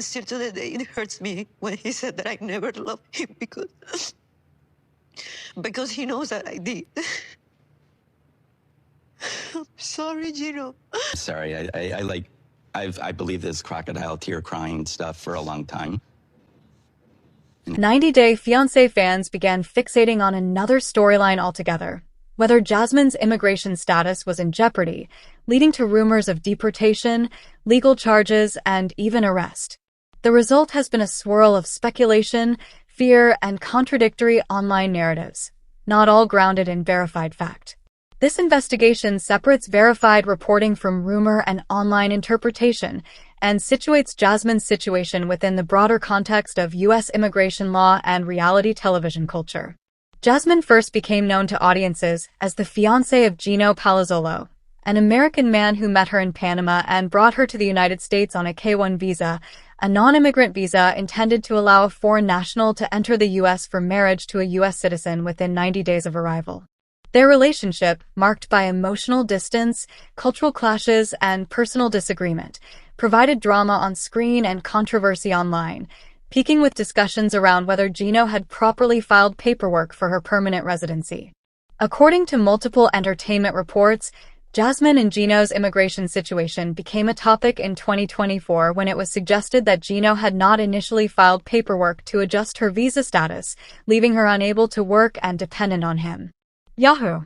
still to the day, it hurts me when he said that I never loved him because he knows that I did. I'm sorry, Gino. Sorry, I believe this crocodile tear crying stuff for a long time. 90 Day Fiancé fans began fixating on another storyline altogether, whether Jasmine's immigration status was in jeopardy, leading to rumors of deportation, legal charges, and even arrest. The result has been a swirl of speculation, fear, and contradictory online narratives, not all grounded in verified fact. This investigation separates verified reporting from rumor and online interpretation and situates Jasmine's situation within the broader context of U.S. immigration law and reality television culture. Jasmine first became known to audiences as the fiancé of Gino Palazzolo, an American man who met her in Panama and brought her to the United States on a K-1 visa, a non-immigrant visa intended to allow a foreign national to enter the U.S. for marriage to a U.S. citizen within 90 days of arrival. Their relationship, marked by emotional distance, cultural clashes, and personal disagreement, provided drama on screen and controversy online, peaking with discussions around whether Gino had properly filed paperwork for her permanent residency. According to multiple entertainment reports, Jasmine and Gino's immigration situation became a topic in 2024 when it was suggested that Gino had not initially filed paperwork to adjust her visa status, leaving her unable to work and dependent on him. Yahoo!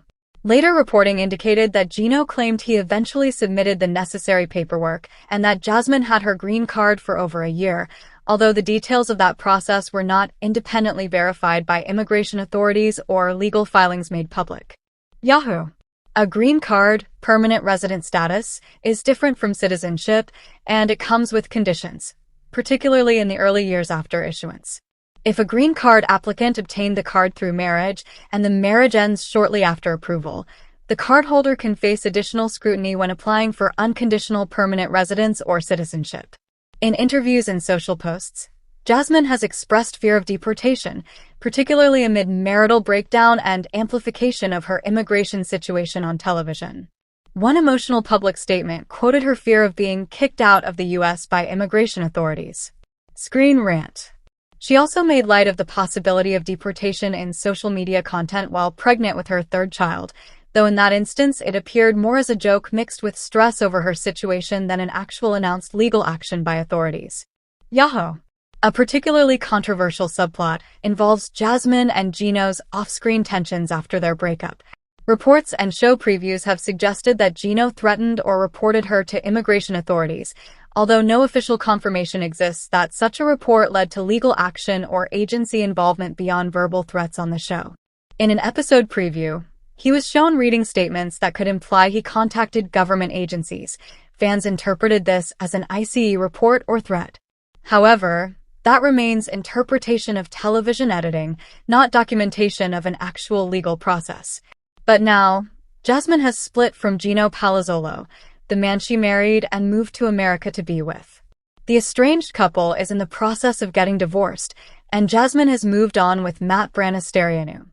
Later reporting indicated that Gino claimed he eventually submitted the necessary paperwork and that Jasmine had her green card for over a year, although the details of that process were not independently verified by immigration authorities or legal filings made public. Yahoo! A green card, permanent resident status, is different from citizenship, and it comes with conditions, particularly in the early years after issuance. If a green card applicant obtained the card through marriage and the marriage ends shortly after approval, the cardholder can face additional scrutiny when applying for unconditional permanent residence or citizenship. In interviews and social posts, Jasmine has expressed fear of deportation, particularly amid marital breakdown and amplification of her immigration situation on television. One emotional public statement quoted her fear of being kicked out of the U.S. by immigration authorities. Screen rant. She also made light of the possibility of deportation in social media content while pregnant with her third child, though in that instance it appeared more as a joke mixed with stress over her situation than an actual announced legal action by authorities. Yahoo! A particularly controversial subplot involves Jasmine and Gino's off-screen tensions after their breakup. Reports and show previews have suggested that Gino threatened or reported her to immigration authorities, although no official confirmation exists that such a report led to legal action or agency involvement beyond verbal threats on the show. In an episode preview, he was shown reading statements that could imply he contacted government agencies. Fans interpreted this as an ICE report or threat. However, that remains interpretation of television editing, not documentation of an actual legal process. But now, Jasmine has split from Gino Palazzolo, the man she married and moved to America to be with. The estranged couple is in the process of getting divorced, and Jasmine has moved on with Matt Branasterianu.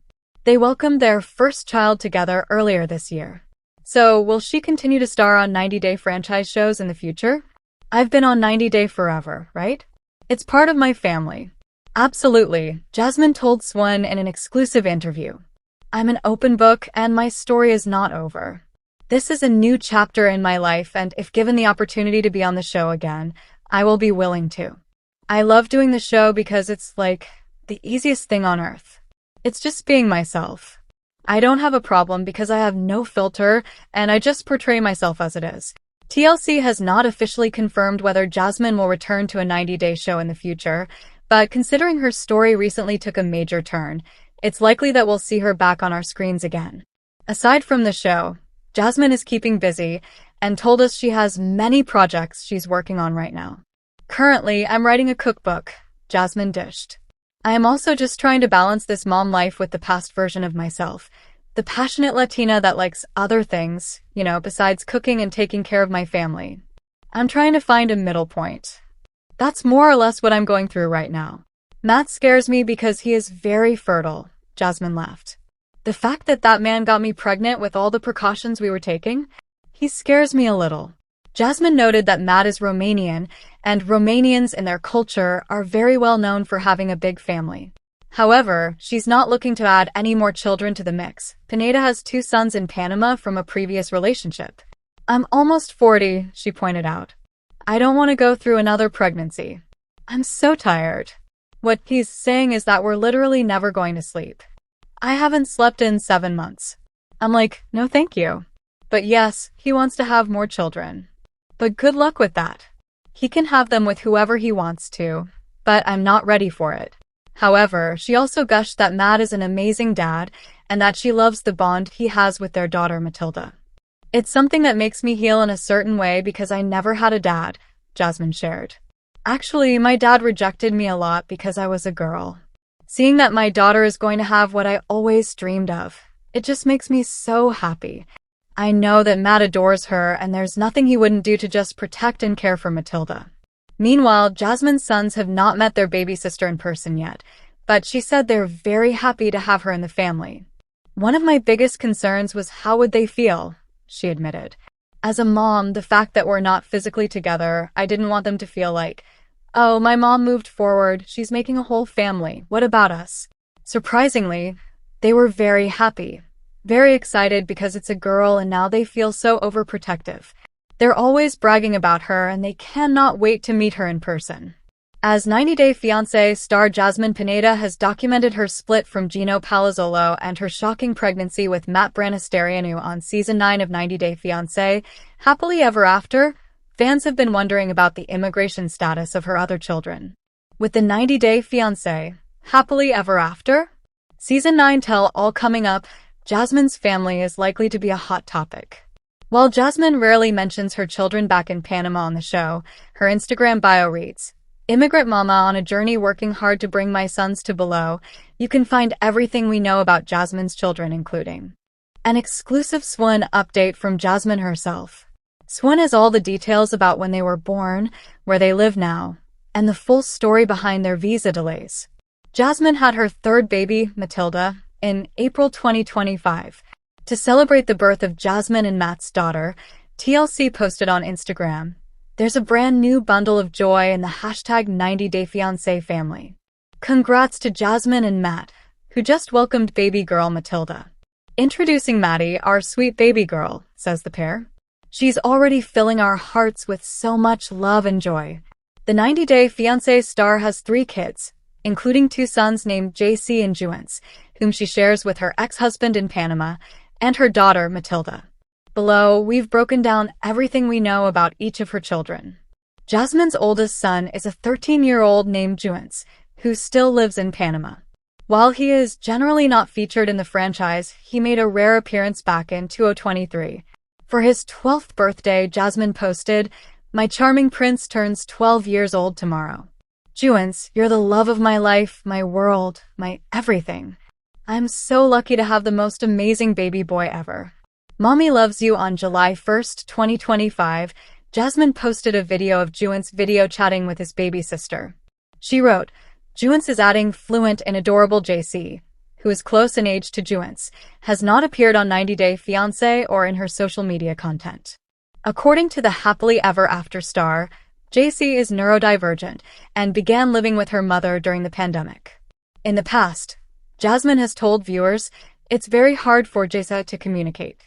They welcomed their first child together earlier this year. So, will she continue to star on 90 Day franchise shows in the future? I've been on 90 Day forever, right? It's part of my family. Absolutely, Jasmine told Swan in an exclusive interview. I'm an open book and my story is not over. This is a new chapter in my life, and if given the opportunity to be on the show again, I will be willing to. I love doing the show because it's like the easiest thing on earth. It's just being myself. I don't have a problem because I have no filter and I just portray myself as it is. TLC has not officially confirmed whether Jasmine will return to a 90 Day show in the future, but considering her story recently took a major turn, it's likely that we'll see her back on our screens again. Aside from the show, Jasmine is keeping busy and told us she has many projects she's working on right now. Currently, I'm writing a cookbook, Jasmine dished. I am also just trying to balance this mom life with the past version of myself, the passionate Latina that likes other things, besides cooking and taking care of my family. I'm trying to find a middle point. That's more or less what I'm going through right now. Matt scares me because he is very fertile, Jasmine laughed. The fact that man got me pregnant with all the precautions we were taking, he scares me a little. Jasmine noted that Matt is Romanian and Romanians in their culture are very well known for having a big family. However, she's not looking to add any more children to the mix. Pineda has 2 sons in Panama from a previous relationship. "I'm almost 40, she pointed out. "I don't want to go through another pregnancy. I'm so tired." What he's saying is that we're literally never going to sleep. "I haven't slept in 7 months." I'm like, no thank you. But yes, he wants to have more children. But good luck with that. He can have them with whoever he wants to, but I'm not ready for it. However, she also gushed that Matt is an amazing dad and that she loves the bond he has with their daughter Matilda. "It's something that makes me heal in a certain way because I never had a dad," Jasmine shared. "Actually, my dad rejected me a lot because I was a girl. Seeing that my daughter is going to have what I always dreamed of, it just makes me so happy. I know that Matt adores her and there's nothing he wouldn't do to just protect and care for Matilda." Meanwhile, Jasmine's sons have not met their baby sister in person yet, but she said they're very happy to have her in the family. "One of my biggest concerns was how would they feel," she admitted. "As a mom, the fact that we're not physically together, I didn't want them to feel like, oh, my mom moved forward, she's making a whole family, what about us?" Surprisingly, they were very happy, very excited because it's a girl and now they feel so overprotective. They're always bragging about her and they cannot wait to meet her in person. As 90 Day Fiance star Jasmine Pineda has documented her split from Gino Palazzolo and her shocking pregnancy with Matt Branasterianu on Season 9 of 90 Day Fiance, Happily Ever After, fans have been wondering about the immigration status of her other children. With the 90 Day Fiance, Happily Ever After? Season 9 tell all coming up, Jasmine's family is likely to be a hot topic. While Jasmine rarely mentions her children back in Panama on the show, her Instagram bio reads, "Immigrant mama on a journey working hard to bring my sons to below." You can find everything we know about Jasmine's children, including an exclusive Swan update from Jasmine herself. Swan has all the details about when they were born, where they live now, and the full story behind their visa delays. Jasmine had her 3rd baby, Matilda, in April 2025. To celebrate the birth of Jasmine and Matt's daughter, TLC posted on Instagram, "There's a brand new bundle of joy in the hashtag 90 Day Fiancé family. Congrats to Jasmine and Matt, who just welcomed baby girl Matilda. Introducing Maddie, our sweet baby girl," says the pair. "She's already filling our hearts with so much love and joy." The 90 Day Fiancé star has 3 kids, including 2 sons named JC and Juance, whom she shares with her ex-husband in Panama, and her daughter, Matilda. Below, we've broken down everything we know about each of her children. Jasmine's oldest son is a 13-year-old named Juance, who still lives in Panama. While he is generally not featured in the franchise, he made a rare appearance back in 2023. For his 12th birthday, Jasmine posted, "My charming prince turns 12 years old tomorrow. Juance, you're the love of my life, my world, my everything. I'm so lucky to have the most amazing baby boy ever. Mommy loves you." On July 1st, 2025, Jasmine posted a video of Juance video chatting with his baby sister. She wrote, "Juance is adding fluent and adorable JC, who is close in age to Juance, has not appeared on 90 Day Fiancé or in her social media content." According to the Happily Ever After star, JC is neurodivergent and began living with her mother during the pandemic. In the past, Jasmine has told viewers, "It's very hard for JC to communicate.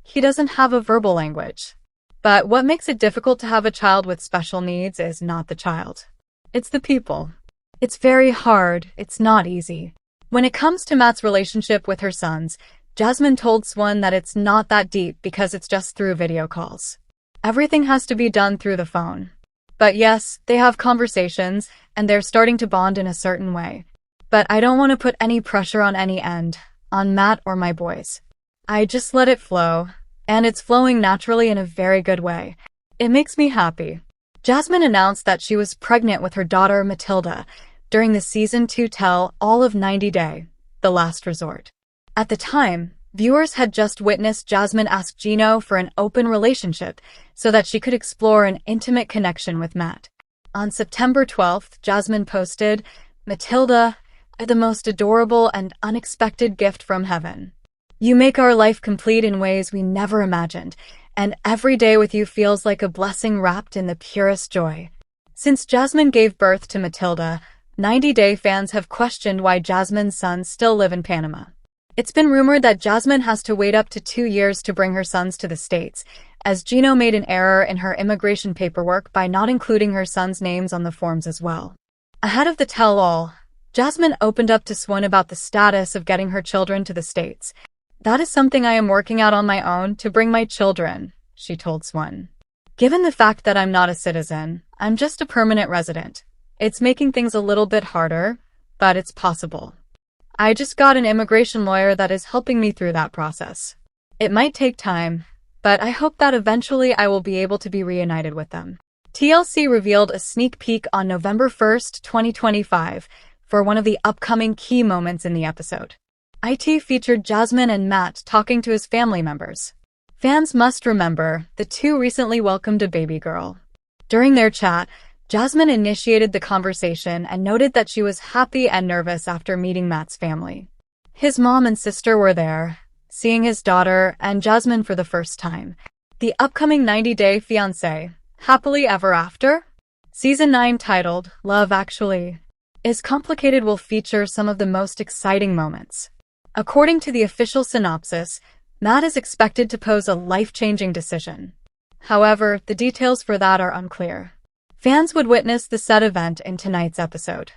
He doesn't have a verbal language. But what makes it difficult to have a child with special needs is not the child. It's the people. It's very hard, it's not easy." When it comes to Matt's relationship with her sons, Jasmine told Swan that it's not that deep because it's just through video calls. Everything has to be done through the phone. But yes, they have conversations, and they're starting to bond in a certain way. But I don't want to put any pressure on any end, on Matt or my boys. I just let it flow, and it's flowing naturally in a very good way. It makes me happy. Jasmine announced that she was pregnant with her daughter Matilda during the Season 2 tell all of 90 Day, The Last Resort. At the time, viewers had just witnessed Jasmine ask Gino for an open relationship so that she could explore an intimate connection with Matt. On September 12th, Jasmine posted, "Matilda, the most adorable and unexpected gift from heaven. You make our life complete in ways we never imagined, and every day with you feels like a blessing wrapped in the purest joy. Since Jasmine gave birth to Matilda, 90 Day fans have questioned why Jasmine's sons still live in Panama. It's been rumored that Jasmine has to wait up to 2 years to bring her sons to the States, as Gino made an error in her immigration paperwork by not including her sons' names on the forms as well. Ahead of the tell-all, Jasmine opened up to Swan about the status of getting her children to the States. "That is something I am working out on my own to bring my children," she told Swan. "Given the fact that I'm not a citizen, I'm just a permanent resident. It's making things a little bit harder, but it's possible. I just got an immigration lawyer that is helping me through that process. It might take time, but I hope that eventually I will be able to be reunited with them." TLC revealed a sneak peek on November 1st, 2025, for one of the upcoming key moments in the episode. IT featured Jasmine and Matt talking to his family members. Fans must remember, the two recently welcomed a baby girl. During their chat, Jasmine initiated the conversation and noted that she was happy and nervous after meeting Matt's family. His mom and sister were there, seeing his daughter and Jasmine for the first time. The upcoming 90 Day Fiance, Happily Ever After? Season 9, titled Love Actually Is Complicated, will feature some of the most exciting moments. According to the official synopsis, Matt is expected to pose a life-changing decision. However, the details for that are unclear. Fans would witness the said event in tonight's episode.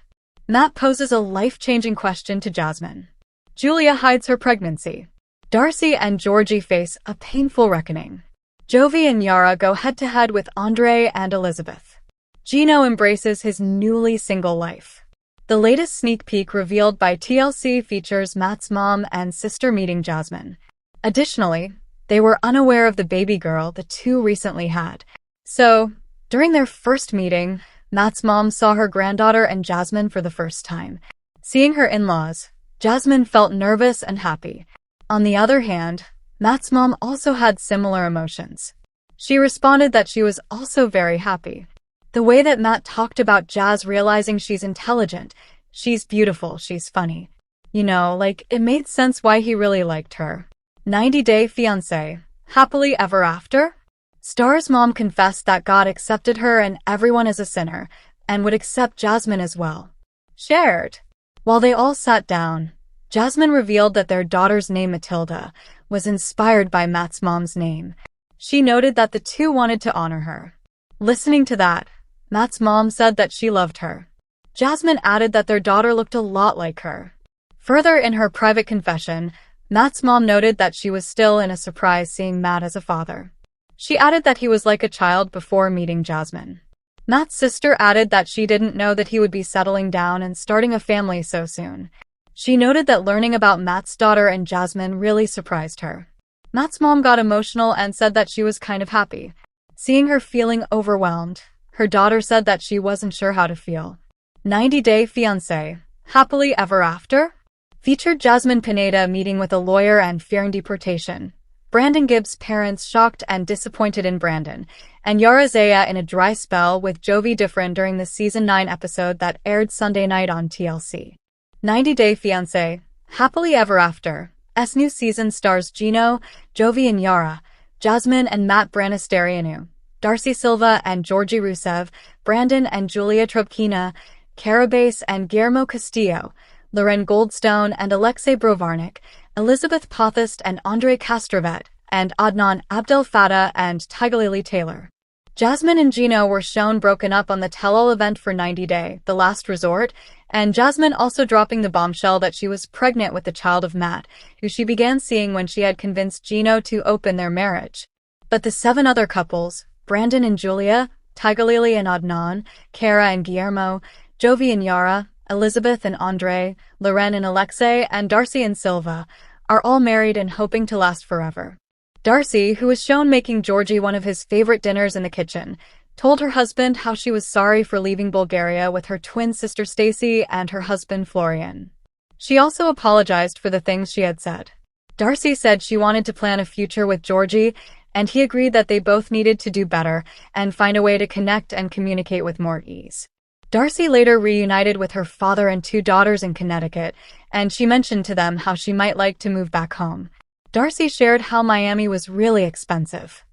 Matt poses a life-changing question to Jasmine. Julia hides her pregnancy. Darcy and Georgie face a painful reckoning. Jovi and Yara go head-to-head with Andre and Elizabeth. Gino embraces his newly single life. The latest sneak peek revealed by TLC features Matt's mom and sister meeting Jasmine. Additionally, they were unaware of the baby girl the two recently had. So, during their first meeting, Matt's mom saw her granddaughter and Jasmine for the first time. Seeing her in-laws, Jasmine felt nervous and happy. On the other hand, Matt's mom also had similar emotions. She responded that she was also very happy. The way that Matt talked about Jazz, realizing she's intelligent, she's beautiful, she's funny. You know, like, it made sense why he really liked her. 90 Day Fiance, Happily Ever After? Star's mom confessed that God accepted her and everyone is a sinner, and would accept Jasmine as well. Shared. While they all sat down, Jasmine revealed that their daughter's name, Matilda, was inspired by Matt's mom's name. She noted that the two wanted to honor her. Listening to that, Matt's mom said that she loved her. Jasmine added that their daughter looked a lot like her. Further, in her private confession, Matt's mom noted that she was still in a surprise seeing Matt as a father. She added that he was like a child before meeting Jasmine. Matt's sister added that she didn't know that he would be settling down and starting a family so soon. She noted that learning about Matt's daughter and Jasmine really surprised her. Matt's mom got emotional and said that she was kind of happy. Seeing her feeling overwhelmed, her daughter said that she wasn't sure how to feel. 90 Day Fiance, Happily Ever After? Featured Jasmine Pineda meeting with a lawyer and fearing deportation. Brandon Gibbs' parents shocked and disappointed in Brandon, and Yara Zaya in a dry spell with Jovi Different during the Season 9 episode that aired Sunday night on TLC. 90 Day Fiance, Happily Ever After. S new season stars Gino, Jovi and Yara, Jasmine and Matt Branisterianu, Darcy Silva and Georgie Rusev, Brandon and Julia Trubkina, Carabase and Guillermo Castillo, Loren Goldstone and Alexei Brovarnik, Elizabeth Pothast and Andre Castrovet, and Adnan Abdel Fattah and Tigalili Taylor. Jasmine and Gino were shown broken up on the tell-all event for 90 Day, The Last Resort, and Jasmine also dropping the bombshell that she was pregnant with the child of Matt, who she began seeing when she had convinced Gino to open their marriage. But the 7 other couples, Brandon and Julia, Tigalili and Adnan, Kara and Guillermo, Jovi and Yara, Elizabeth and Andre, Loren and Alexei, and Darcy and Silva, are all married and hoping to last forever. Darcy, who was shown making Georgie one of his favorite dinners in the kitchen, told her husband how she was sorry for leaving Bulgaria with her twin sister Stacy and her husband Florian. She also apologized for the things she had said. Darcy said she wanted to plan a future with Georgie, and he agreed that they both needed to do better and find a way to connect and communicate with more ease. Darcy later reunited with her father and 2 daughters in Connecticut, and she mentioned to them how she might like to move back home. Darcy shared how Miami was really expensive.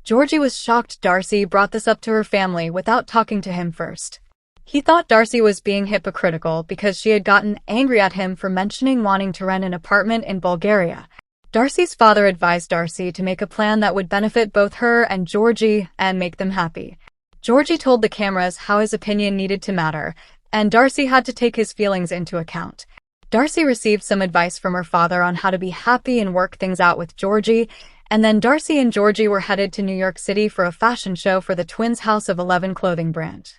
Georgie was shocked Darcy brought this up to her family without talking to him first. He thought Darcy was being hypocritical because she had gotten angry at him for mentioning wanting to rent an apartment in Bulgaria. Darcy's father advised Darcy to make a plan that would benefit both her and Georgie and make them happy. Georgie told the cameras how his opinion needed to matter, and Darcy had to take his feelings into account. Darcy received some advice from her father on how to be happy and work things out with Georgie, and then Darcy and Georgie were headed to New York City for a fashion show for the twins' House of 11 clothing brand.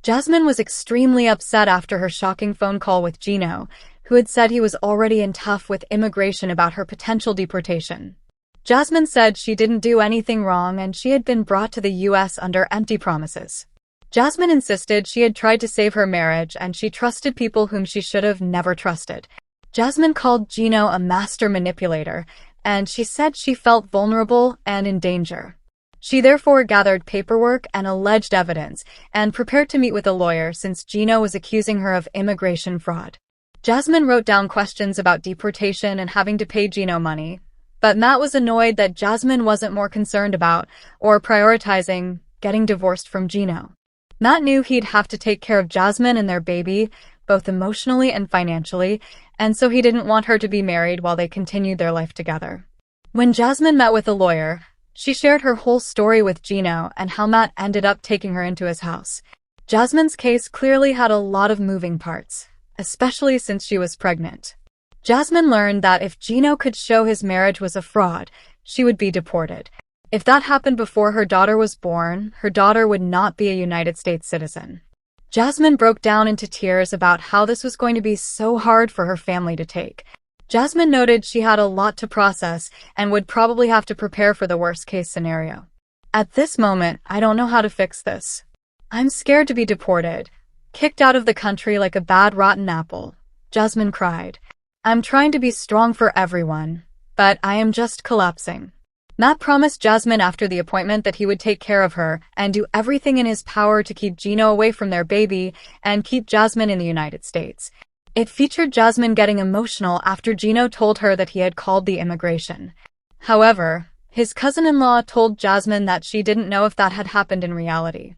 Jasmine was extremely upset after her shocking phone call with Gino, who had said he was already in tough with immigration about her potential deportation. Jasmine said she didn't do anything wrong and she had been brought to the U.S. under empty promises. Jasmine insisted she had tried to save her marriage and she trusted people whom she should have never trusted. Jasmine called Gino a master manipulator, and she said she felt vulnerable and in danger. She therefore gathered paperwork and alleged evidence and prepared to meet with a lawyer since Gino was accusing her of immigration fraud. Jasmine wrote down questions about deportation and having to pay Gino money, but Matt was annoyed that Jasmine wasn't more concerned about or prioritizing getting divorced from Gino. Matt knew he'd have to take care of Jasmine and their baby, both emotionally and financially, and so he didn't want her to be married while they continued their life together. When Jasmine met with a lawyer, she shared her whole story with Gino and how Matt ended up taking her into his house. Jasmine's case clearly had a lot of moving parts, especially since she was pregnant. Jasmine learned that if Gino could show his marriage was a fraud, she would be deported. If that happened before her daughter was born, her daughter would not be a United States citizen. Jasmine broke down into tears about how this was going to be so hard for her family to take. Jasmine noted she had a lot to process and would probably have to prepare for the worst-case scenario. At this moment, I don't know how to fix this. I'm scared to be deported, kicked out of the country like a bad rotten apple, Jasmine cried. I'm trying to be strong for everyone, but I am just collapsing. Matt promised Jasmine after the appointment that he would take care of her and do everything in his power to keep Gino away from their baby and keep Jasmine in the United States. It featured Jasmine getting emotional after Gino told her that he had called the immigration. However, his cousin-in-law told Jasmine that she didn't know if that had happened in reality.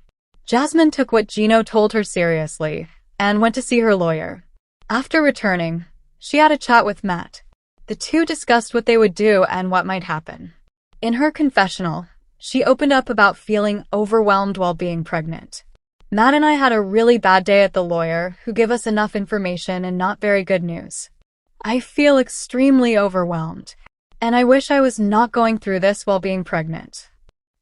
Jasmine took what Gino told her seriously and went to see her lawyer. After returning, she had a chat with Matt. The two discussed what they would do and what might happen. In her confessional, she opened up about feeling overwhelmed while being pregnant. Matt and I had a really bad day at the lawyer, who gave us enough information and not very good news. I feel extremely overwhelmed, and I wish I was not going through this while being pregnant.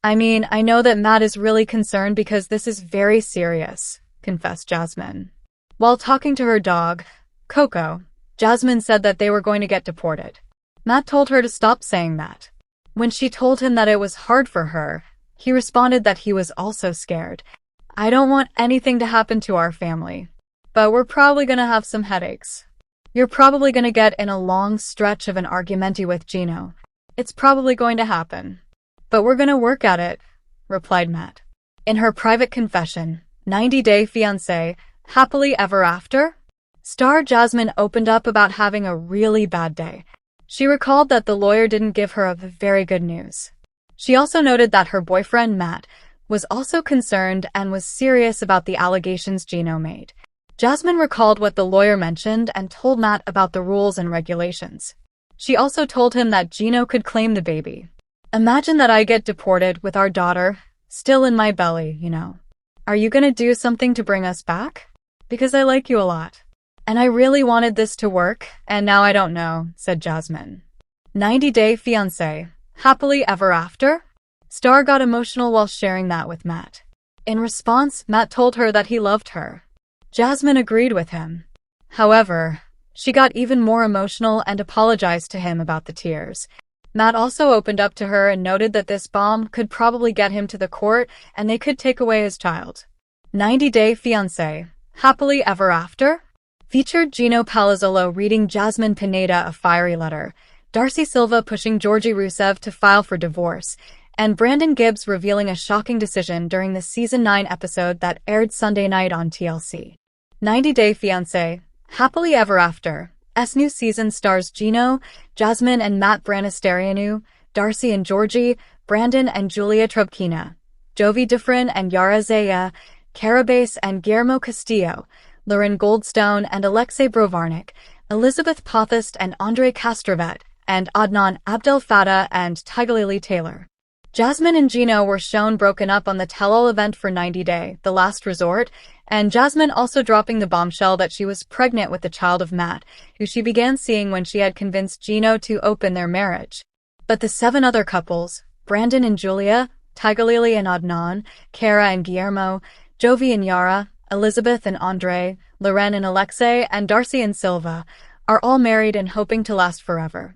I mean, I know that Matt is really concerned because this is very serious, confessed Jasmine. While talking to her dog, Coco, Jasmine said that they were going to get deported. Matt told her to stop saying that. When she told him that it was hard for her, he responded that he was also scared. I don't want anything to happen to our family, but we're probably gonna have some headaches. You're probably gonna get in a long stretch of an argument with Gino. It's probably going to happen. But we're gonna work at it, replied Matt. In her private confession, 90-Day Fiance, Happily Ever After, star Jasmine opened up about having a really bad day. She recalled that the lawyer didn't give her very good news. She also noted that her boyfriend, Matt, was also concerned and was serious about the allegations Gino made. Jasmine recalled what the lawyer mentioned and told Matt about the rules and regulations. She also told him that Gino could claim the baby. Imagine that I get deported with our daughter still in my belly, you know. Are you gonna do something to bring us back? Because I like you a lot. And I really wanted this to work, and now I don't know, said Jasmine. 90-Day Fiance, Happily Ever After? Star got emotional while sharing that with Matt. In response, Matt told her that he loved her. Jasmine agreed with him. However, she got even more emotional and apologized to him about the tears. Matt also opened up to her and noted that this bomb could probably get him to the court and they could take away his child. 90-Day Fiance, Happily Ever After? Featured Gino Palazzolo reading Jasmine Pineda a fiery letter, Darcy Silva pushing Georgie Rusev to file for divorce, and Brandon Gibbs revealing a shocking decision during the Season 9 episode that aired Sunday night on TLC. 90-Day Fiancé, Happily Ever After. S new season stars Gino, Jasmine and Matt Branisterianu, Darcy and Georgie, Brandon and Julia Trubkina, Jovi Dufresne and Yara Zaya, Carabase and Guillermo Castillo, Lauren Goldstone and Alexei Brovarnik, Elizabeth Pothast and Andre Castrovet, and Adnan Abdel Fattah and Tigalili Taylor. Jasmine and Gino were shown broken up on the tell-all event for 90 Day, The Last Resort, and Jasmine also dropping the bombshell that she was pregnant with the child of Matt, who she began seeing when she had convinced Gino to open their marriage. But the 7 other couples, Brandon and Julia, Tigalili and Adnan, Kara and Guillermo, Jovi and Yara, Elizabeth and Andre, Loren and Alexei, and Darcy and Silva, are all married and hoping to last forever.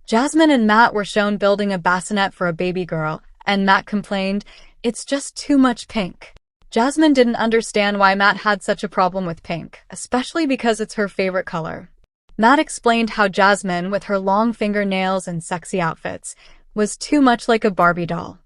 Jasmine and Matt were shown building a bassinet for a baby girl, and Matt complained, "It's just too much pink." Jasmine didn't understand why Matt had such a problem with pink, especially because it's her favorite color. Matt explained how Jasmine, with her long fingernails and sexy outfits, was too much like a Barbie doll.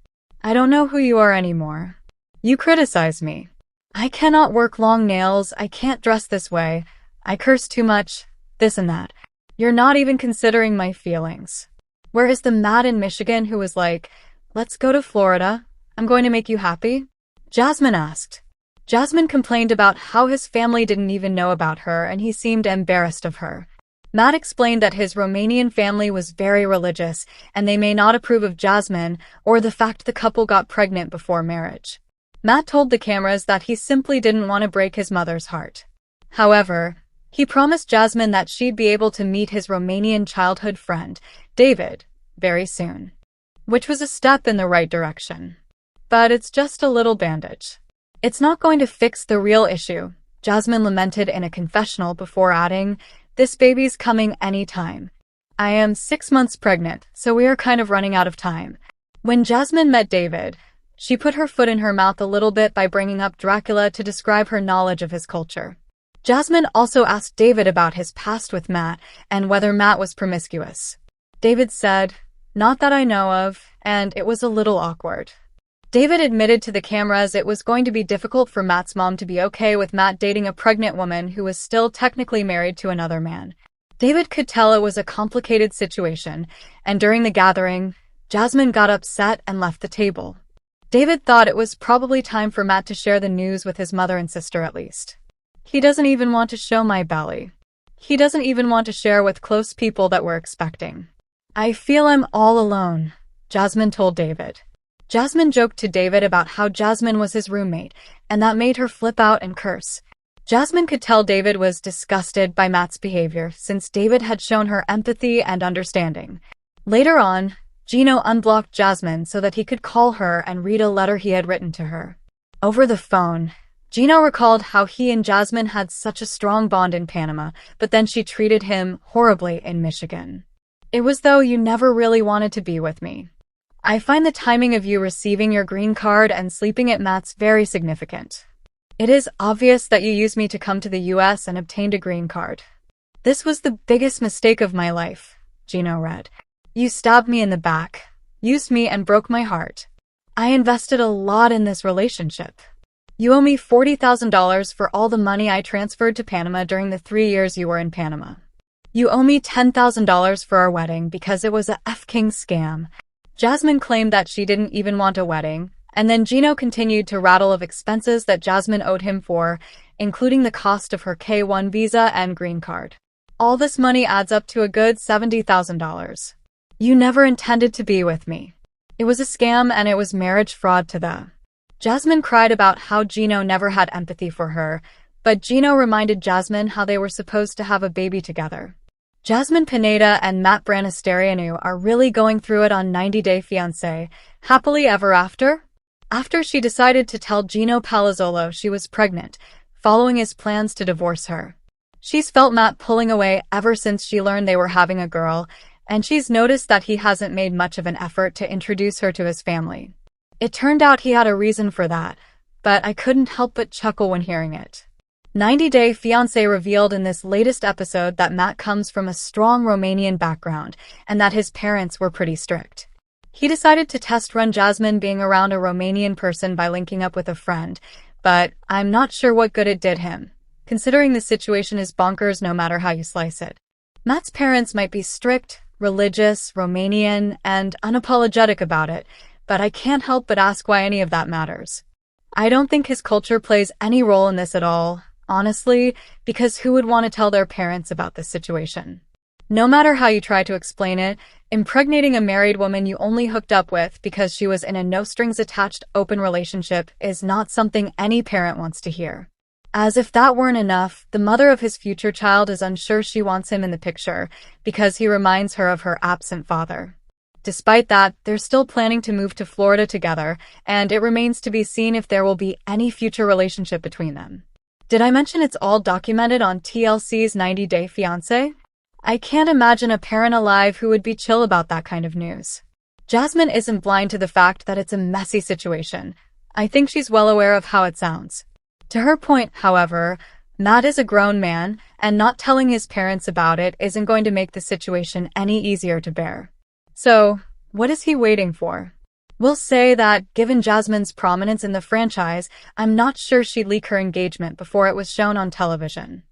"I don't know who you are anymore. You criticize me. I cannot work long nails, I can't dress this way, I curse too much, this and that. You're not even considering my feelings." Where is the Matt in Michigan who was like, "Let's go to Florida, I'm going to make you happy?" Jasmine asked. Jasmine complained about how his family didn't even know about her and he seemed embarrassed of her. Matt explained that his Romanian family was very religious and they may not approve of Jasmine or the fact the couple got pregnant before marriage. Matt told the cameras that he simply didn't want to break his mother's heart. However, he promised Jasmine that she'd be able to meet his Romanian childhood friend, David, very soon. Which was a step in the right direction. But it's just a little bandage. It's not going to fix the real issue, Jasmine lamented in a confessional before adding, "This baby's coming anytime. I am 6 months pregnant, so we are kind of running out of time." When Jasmine met David, she put her foot in her mouth a little bit by bringing up Dracula to describe her knowledge of his culture. Jasmine also asked David about his past with Matt and whether Matt was promiscuous. David said, "Not that I know of," and it was a little awkward. David admitted to the cameras it was going to be difficult for Matt's mom to be okay with Matt dating a pregnant woman who was still technically married to another man. David could tell it was a complicated situation, and during the gathering, Jasmine got upset and left the table. David thought it was probably time for Matt to share the news with his mother and sister at least. "He doesn't even want to show my belly. He doesn't even want to share with close people that we're expecting. I feel I'm all alone," Jasmine told David. Jasmine joked to David about how Jasmine was his roommate, and that made her flip out and curse. Jasmine could tell David was disgusted by Matt's behavior since David had shown her empathy and understanding. Later on, Gino unblocked Jasmine so that he could call her and read a letter he had written to her. Over the phone, Gino recalled how he and Jasmine had such a strong bond in Panama, but then she treated him horribly in Michigan. "It was though you never really wanted to be with me. I find the timing of you receiving your green card and sleeping at Matt's very significant. It is obvious that you used me to come to the US and obtained a green card. This was the biggest mistake of my life," Gino read. "You stabbed me in the back, used me and broke my heart. I invested a lot in this relationship. You owe me $40,000 for all the money I transferred to Panama during the 3 years you were in Panama. You owe me $10,000 for our wedding because it was a F-king scam." Jasmine claimed that she didn't even want a wedding, and then Gino continued to rattle of expenses that Jasmine owed him for, including the cost of her K-1 visa and green card. "All this money adds up to a good $70,000. You never intended to be with me. It was a scam and it was marriage fraud to the..." Jasmine cried about how Gino never had empathy for her, but Gino reminded Jasmine how they were supposed to have a baby together. Jasmine Pineda and Matt Branisterianu are really going through it on 90 Day Fiance, happily ever after? After she decided to tell Gino Palazzolo she was pregnant, following his plans to divorce her. She's felt Matt pulling away ever since she learned they were having a girl, and she's noticed that he hasn't made much of an effort to introduce her to his family. It turned out he had a reason for that, but I couldn't help but chuckle when hearing it. 90 Day Fiancé revealed in this latest episode that Matt comes from a strong Romanian background and that his parents were pretty strict. He decided to test run Jasmine being around a Romanian person by linking up with a friend, but I'm not sure what good it did him, considering the situation is bonkers no matter how you slice it. Matt's parents might be strict, religious, Romanian, and unapologetic about it, but I can't help but ask why any of that matters. I don't think his culture plays any role in this at all, honestly, because who would want to tell their parents about this situation? No matter how you try to explain it, impregnating a married woman you only hooked up with because she was in a no-strings-attached open relationship is not something any parent wants to hear. As if that weren't enough, the mother of his future child is unsure she wants him in the picture because he reminds her of her absent father. Despite that, they're still planning to move to Florida together, and it remains to be seen if there will be any future relationship between them. Did I mention it's all documented on TLC's 90-Day Fiance? I can't imagine a parent alive who would be chill about that kind of news. Jasmine isn't blind to the fact that it's a messy situation. I think she's well aware of how it sounds. To her point, however, Matt is a grown man, and not telling his parents about it isn't going to make the situation any easier to bear. So, what is he waiting for? We'll say that, given Jasmine's prominence in the franchise, I'm not sure she'd leak her engagement before it was shown on television.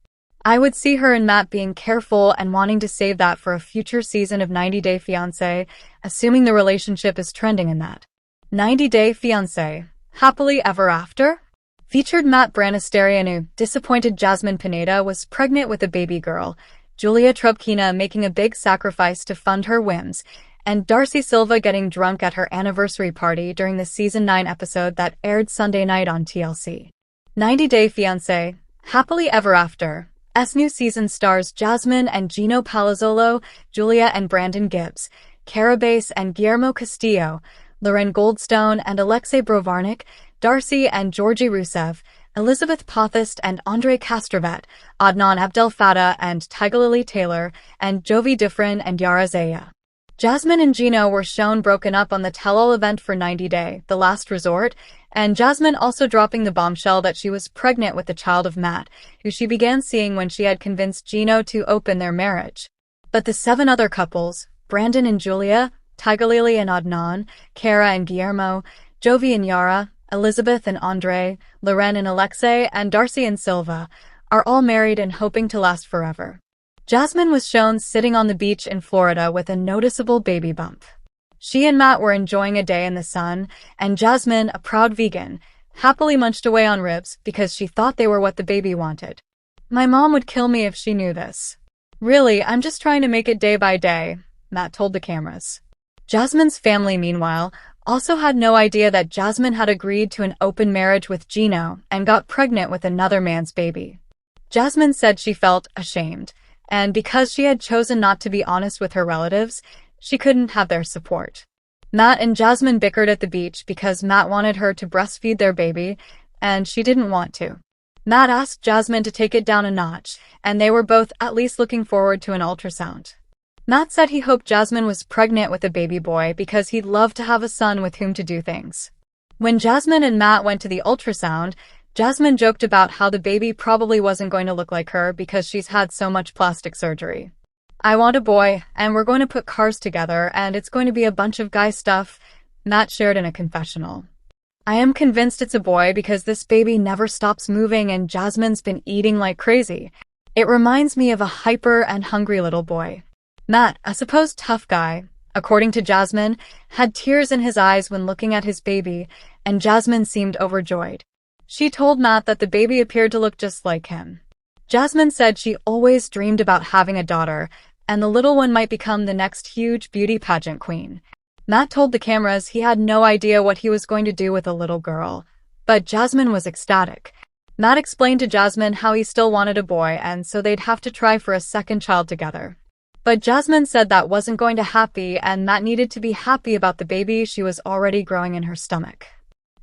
I would see her and Matt being careful and wanting to save that for a future season of 90 Day Fiancé, assuming the relationship is trending in that. 90 Day Fiancé, Happily Ever After? Featured Matt Branistarian, who disappointed Jasmine Pineda, was pregnant with a baby girl, Julia Trubkina making a big sacrifice to fund her whims, and Darcy Silva getting drunk at her anniversary party during the Season 9 episode that aired Sunday night on TLC. 90 Day Fiancé, Happily Ever After. New season stars Jasmine and Gino Palazzolo, Julia and Brandon Gibbs, Cara Bass and Guillermo Castillo, Lauren Goldstone and Alexei Brovarnik, Darcy and Georgie Rusev, Elizabeth Pothast and Andre Castrovet, Adnan Abdel Fattah and Tigalili Taylor, and Jovi Diffrin and Yara Zaya. Jasmine and Gino were shown broken up on the tell-all event for 90 Day, The Last Resort, and Jasmine also dropping the bombshell that she was pregnant with the child of Matt, who she began seeing when she had convinced Gino to open their marriage. But the 7 other couples, Brandon and Julia, Tigalili and Adnan, Cara and Guillermo, Jovi and Yara, Elizabeth and Andre, Loren and Alexei, and Darcy and Silva, are all married and hoping to last forever. Jasmine was shown sitting on the beach in Florida with a noticeable baby bump. She and Matt were enjoying a day in the sun, and Jasmine, a proud vegan, happily munched away on ribs because she thought they were what the baby wanted. My mom would kill me if she knew this. Really, I'm just trying to make it day by day, Matt told the cameras. Jasmine's family, meanwhile, also had no idea that Jasmine had agreed to an open marriage with Gino and got pregnant with another man's baby. Jasmine said she felt ashamed, and because she had chosen not to be honest with her relatives, she couldn't have their support. Matt and Jasmine bickered at the beach because Matt wanted her to breastfeed their baby, and she didn't want to. Matt asked Jasmine to take it down a notch, and they were both at least looking forward to an ultrasound. Matt said he hoped Jasmine was pregnant with a baby boy because he'd love to have a son with whom to do things. When Jasmine and Matt went to the ultrasound, Jasmine joked about how the baby probably wasn't going to look like her because she's had so much plastic surgery. I want a boy, and we're going to put cars together, and it's going to be a bunch of guy stuff, Matt shared in a confessional. I am convinced it's a boy because this baby never stops moving and Jasmine's been eating like crazy. It reminds me of a hyper and hungry little boy. Matt, a supposed tough guy, according to Jasmine, had tears in his eyes when looking at his baby, and Jasmine seemed overjoyed. She told Matt that the baby appeared to look just like him. Jasmine said she always dreamed about having a daughter, and the little one might become the next huge beauty pageant queen. Matt told the cameras he had no idea what he was going to do with a little girl, but Jasmine was ecstatic. Matt explained to Jasmine how he still wanted a boy, and so they'd have to try for a second child together. But Jasmine said that wasn't going to happen, and Matt needed to be happy about the baby she was already growing in her stomach.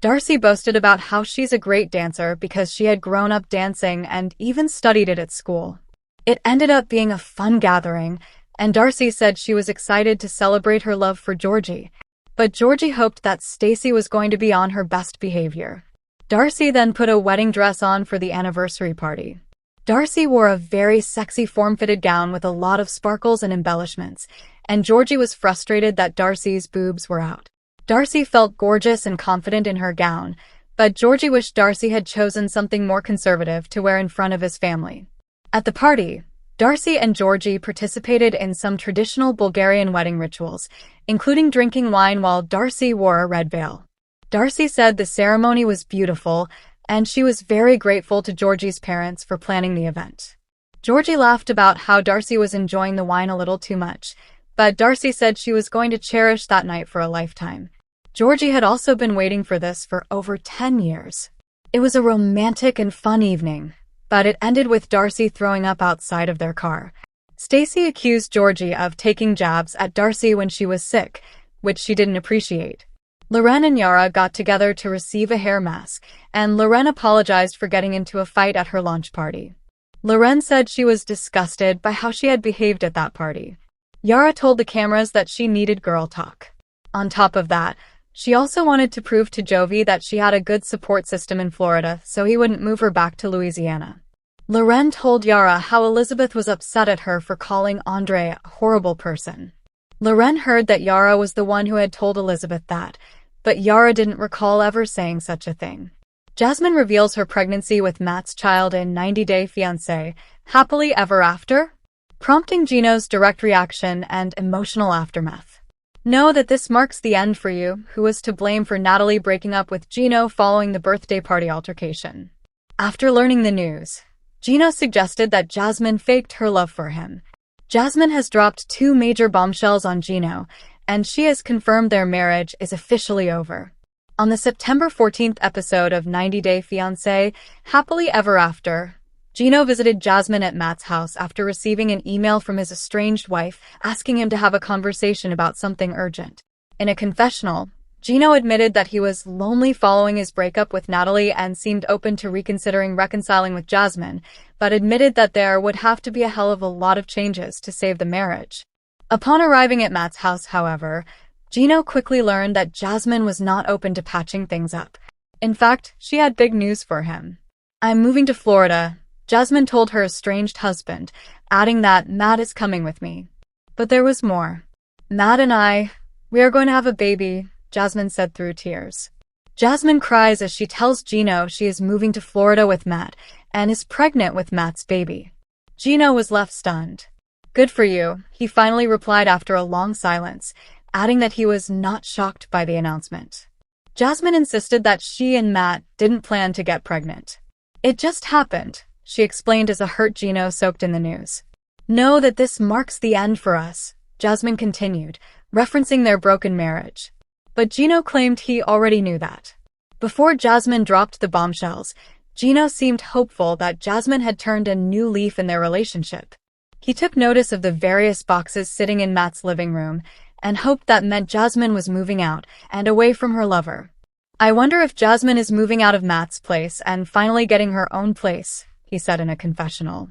Darcy boasted about how she's a great dancer because she had grown up dancing and even studied it at school. It ended up being a fun gathering, and Darcy said she was excited to celebrate her love for Georgie. But Georgie hoped that Stacy was going to be on her best behavior. Darcy then put a wedding dress on for the anniversary party. Darcy wore a very sexy form-fitted gown with a lot of sparkles and embellishments, and Georgie was frustrated that Darcy's boobs were out. Darcy felt gorgeous and confident in her gown, but Georgie wished Darcy had chosen something more conservative to wear in front of his family. At the party, Darcy and Georgie participated in some traditional Bulgarian wedding rituals, including drinking wine while Darcy wore a red veil. Darcy said the ceremony was beautiful, and she was very grateful to Georgie's parents for planning the event. Georgie laughed about how Darcy was enjoying the wine a little too much, but Darcy said she was going to cherish that night for a lifetime. Georgie had also been waiting for this for over 10 years. It was a romantic and fun evening, but it ended with Darcy throwing up outside of their car. Stacy accused Georgie of taking jabs at Darcy when she was sick, which she didn't appreciate. Loren and Yara got together to receive a hair mask, and Loren apologized for getting into a fight at her launch party. Loren said she was disgusted by how she had behaved at that party. Yara told the cameras that she needed girl talk. On top of that, she also wanted to prove to Jovi that she had a good support system in Florida so he wouldn't move her back to Louisiana. Loren told Yara how Elizabeth was upset at her for calling Andre a horrible person. Loren heard that Yara was the one who had told Elizabeth that, but Yara didn't recall ever saying such a thing. Jasmine reveals her pregnancy with Matt's child in 90 Day Fiance, Happily Ever After, prompting Gino's direct reaction and emotional aftermath. Know that this marks the end for you, who was to blame for Natalie breaking up with Gino following the birthday party altercation. After learning the news, Gino suggested that Jasmine faked her love for him. Jasmine has dropped 2 major bombshells on Gino, and she has confirmed their marriage is officially over. On the September 14th episode of 90 Day Fiancé, Happily Ever After, Gino visited Jasmine at Matt's house after receiving an email from his estranged wife asking him to have a conversation about something urgent. In a confessional, Gino admitted that he was lonely following his breakup with Natalie and seemed open to reconsidering reconciling with Jasmine, but admitted that there would have to be a hell of a lot of changes to save the marriage. Upon arriving at Matt's house, however, Gino quickly learned that Jasmine was not open to patching things up. In fact, she had big news for him. "I'm moving to Florida," Jasmine told her estranged husband, adding that Matt is coming with me. But there was more. "Matt and we are going to have a baby," Jasmine said through tears. Jasmine cries as she tells Gino she is moving to Florida with Matt and is pregnant with Matt's baby. Gino was left stunned. "Good for you," he finally replied after a long silence, adding that he was not shocked by the announcement. Jasmine insisted that she and Matt didn't plan to get pregnant. "It just happened," she explained as a hurt Gino soaked in the news. "Know that this marks the end for us," Jasmine continued, referencing their broken marriage. But Gino claimed he already knew that. Before Jasmine dropped the bombshells, Gino seemed hopeful that Jasmine had turned a new leaf in their relationship. He took notice of the various boxes sitting in Matt's living room and hoped that meant Jasmine was moving out and away from her lover. "I wonder if Jasmine is moving out of Matt's place and finally getting her own place," he said in a confessional.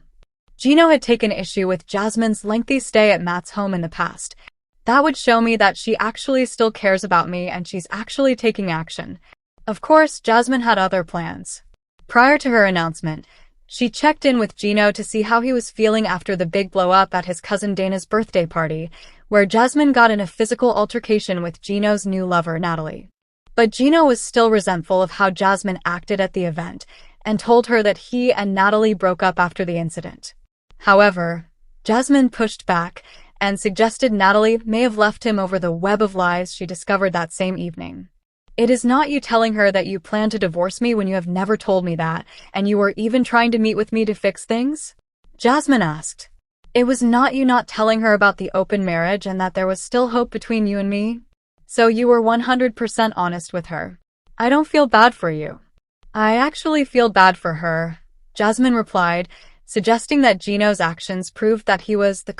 Gino had taken issue with Jasmine's lengthy stay at Matt's home in the past. "That would show me that she actually still cares about me and she's actually taking action." Of course, Jasmine had other plans. Prior to her announcement, she checked in with Gino to see how he was feeling after the big blow-up at his cousin Dana's birthday party, where Jasmine got in a physical altercation with Gino's new lover, Natalie. But Gino was still resentful of how Jasmine acted at the event and told her that he and Natalie broke up after the incident. However, Jasmine pushed back and suggested Natalie may have left him over the web of lies she discovered that same evening. "It is not you telling her that you plan to divorce me when you have never told me that, and you were even trying to meet with me to fix things?" Jasmine asked. "It was not you not telling her about the open marriage and that there was still hope between you and me? So you were 100% honest with her. I don't feel bad for you." "I actually feel bad for her," Jasmine replied, suggesting that Gino's actions proved that he was the